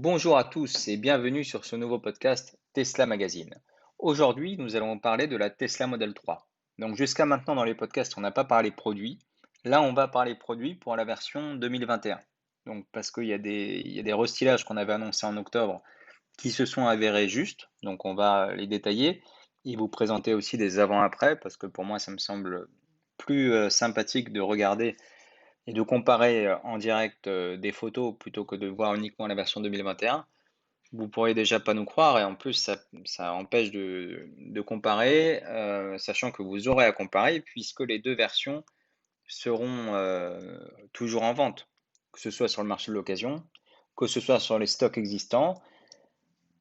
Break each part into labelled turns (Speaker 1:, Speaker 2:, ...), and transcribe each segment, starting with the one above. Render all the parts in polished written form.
Speaker 1: Bonjour à tous et bienvenue sur ce nouveau podcast Tesla Magazine. Aujourd'hui, nous allons parler de la Tesla Model 3. Donc jusqu'à maintenant dans les podcasts, on n'a pas parlé produits. Là, on va parler produits pour la version 2021. Donc parce qu'il y a des restylages qu'on avait annoncés en octobre qui se sont avérés justes. Donc on va les détailler et vous présenter aussi des avant-après parce que pour moi, ça me semble plus sympathique de regarder et de comparer en direct des photos plutôt que de voir uniquement la version 2021. Vous pourriez déjà pas nous croire et en plus ça empêche de comparer, sachant que vous aurez à comparer puisque les 2 versions seront, toujours en vente, que ce soit sur le marché de l'occasion, que ce soit sur les stocks existants,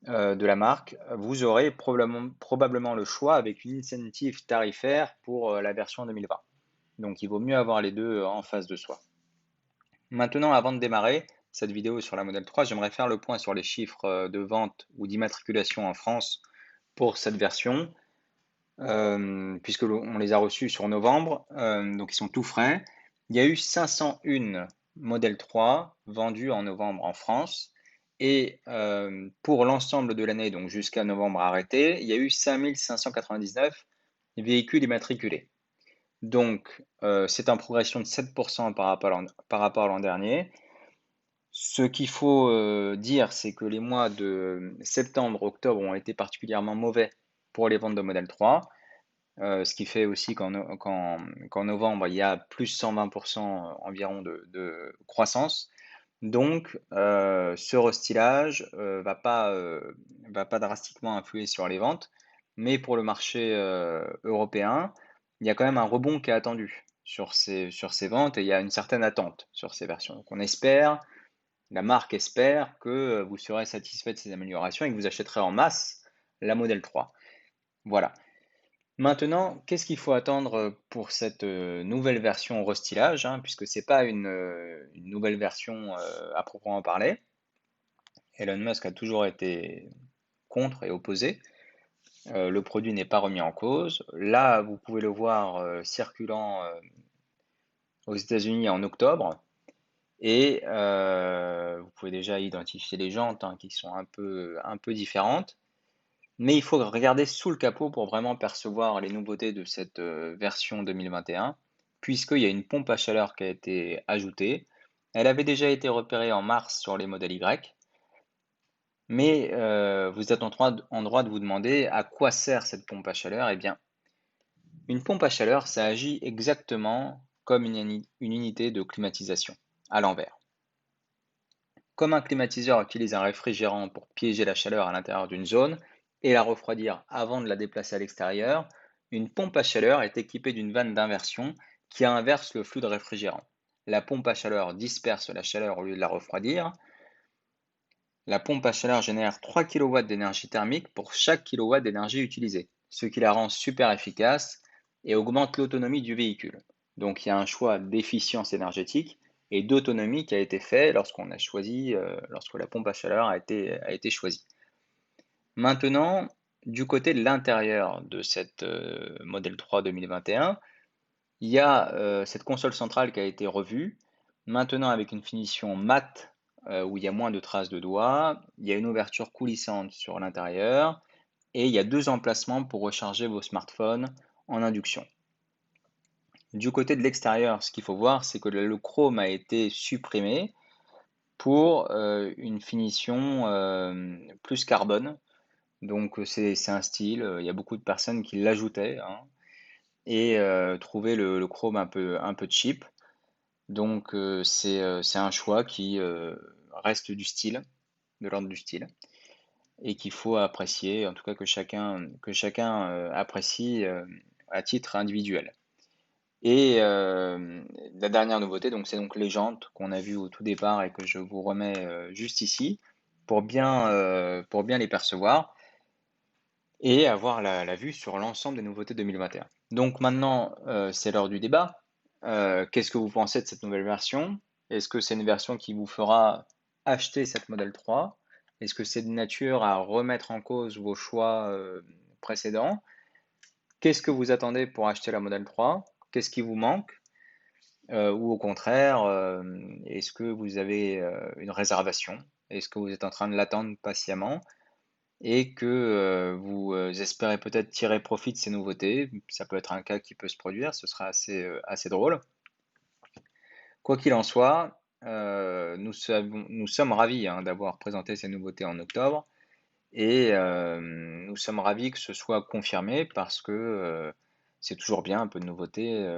Speaker 1: de la marque. Vous aurez probablement le choix avec une incentive tarifaire pour, la version 2020. Donc il vaut mieux avoir les 2 en face de soi. Maintenant, avant de démarrer cette vidéo sur la Model 3, j'aimerais faire le point sur les chiffres de vente ou d'immatriculation en France pour cette version, puisque on les a reçus sur novembre, donc ils sont tout frais. Il y a eu 501 Model 3 vendus en novembre en France et pour l'ensemble de l'année, donc jusqu'à novembre arrêté, il y a eu 5599 véhicules immatriculés. Donc, c'est en progression de 7% par rapport à l'an dernier. Ce qu'il faut dire, c'est que les mois de septembre, octobre ont été particulièrement mauvais pour les ventes de Model 3, ce qui fait aussi qu'en novembre, il y a plus 120% environ de croissance. Donc, ce restylage va pas drastiquement influer sur les ventes, mais pour le marché européen, il y a quand même un rebond qui est attendu sur ces ventes et il y a une certaine attente sur ces versions. Donc, la marque espère que vous serez satisfait de ces améliorations et que vous achèterez en masse la Model 3. Voilà. Maintenant, qu'est-ce qu'il faut attendre pour cette nouvelle version restylage, hein, puisque c'est pas une nouvelle version à proprement parler. Elon Musk a toujours été contre et opposé. Le produit n'est pas remis en cause. Là, vous pouvez le voir circulant aux États-Unis en octobre. Et vous pouvez déjà identifier les jantes hein, qui sont un peu différentes. Mais il faut regarder sous le capot pour vraiment percevoir les nouveautés de cette version 2021, puisqu'il y a une pompe à chaleur qui a été ajoutée. Elle avait déjà été repérée en mars sur les modèles Y, mais vous êtes en droit de vous demander à quoi sert cette pompe à chaleur. Eh bien, une pompe à chaleur, ça agit exactement comme une unité de climatisation, à l'envers. Comme un climatiseur utilise un réfrigérant pour piéger la chaleur à l'intérieur d'une zone et la refroidir avant de la déplacer à l'extérieur, une pompe à chaleur est équipée d'une vanne d'inversion qui inverse le flux de réfrigérant. La pompe à chaleur disperse la chaleur au lieu de la refroidir. La pompe à chaleur génère 3 kW d'énergie thermique pour chaque kW d'énergie utilisée, ce qui la rend super efficace et augmente l'autonomie du véhicule. Donc il y a un choix d'efficience énergétique et d'autonomie qui a été fait lorsque la pompe à chaleur a été choisie. Maintenant, du côté de l'intérieur de cette Model 3 2021, il y a cette console centrale qui a été revue, maintenant avec une finition mate où il y a moins de traces de doigts, il y a une ouverture coulissante sur l'intérieur et il y a 2 emplacements pour recharger vos smartphones en induction. Du côté de l'extérieur, ce qu'il faut voir, c'est que le chrome a été supprimé pour une finition plus carbone. Donc c'est un style, il y a beaucoup de personnes qui l'ajoutaient hein, et trouvaient le chrome un peu cheap. Donc c'est un choix qui reste de l'ordre du style, et qu'il faut apprécier, en tout cas que chacun apprécie à titre individuel. Et la dernière nouveauté, donc c'est donc les jantes qu'on a vues au tout départ et que je vous remets juste ici pour bien les percevoir et avoir la vue sur l'ensemble des nouveautés 2021. Donc maintenant, c'est l'heure du débat. Qu'est-ce que vous pensez de cette nouvelle version? Est-ce que c'est une version qui vous fera acheter cette Model 3? Est-ce que c'est de nature à remettre en cause vos choix précédents? Qu'est-ce que vous attendez pour acheter la Model 3? Qu'est-ce qui vous manque? ou au contraire, est-ce que vous avez, une réservation? Est-ce que vous êtes en train de l'attendre patiemment et que, vous, espérez peut-être tirer profit de ces nouveautés? Ça peut être un cas qui peut se produire, ce sera assez drôle. Quoi qu'il en soit, nous sommes ravis, hein, d'avoir présenté ces nouveautés en octobre et nous sommes ravis que ce soit confirmé parce que, c'est toujours bien un peu de nouveauté,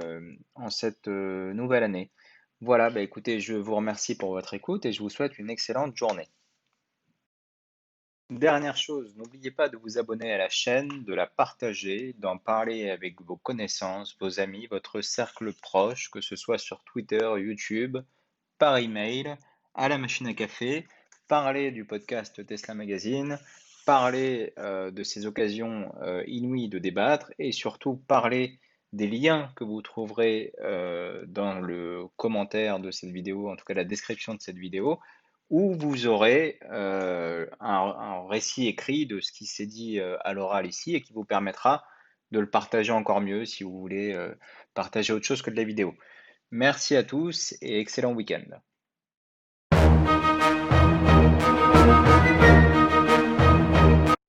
Speaker 1: en cette, nouvelle année. Voilà, bah, écoutez, je vous remercie pour votre écoute et je vous souhaite une excellente journée. Dernière chose, n'oubliez pas de vous abonner à la chaîne, de la partager, d'en parler avec vos connaissances, vos amis, votre cercle proche, que ce soit sur Twitter, YouTube, par email, à la machine à café, parler du podcast Tesla Magazine, parler de ces occasions inouïes de débattre et surtout parler des liens que vous trouverez dans le commentaire de cette vidéo, en tout cas la description de cette vidéo, où vous aurez un récit écrit de ce qui s'est dit à l'oral ici et qui vous permettra de le partager encore mieux si vous voulez partager autre chose que de la vidéo. Merci à tous et excellent week-end.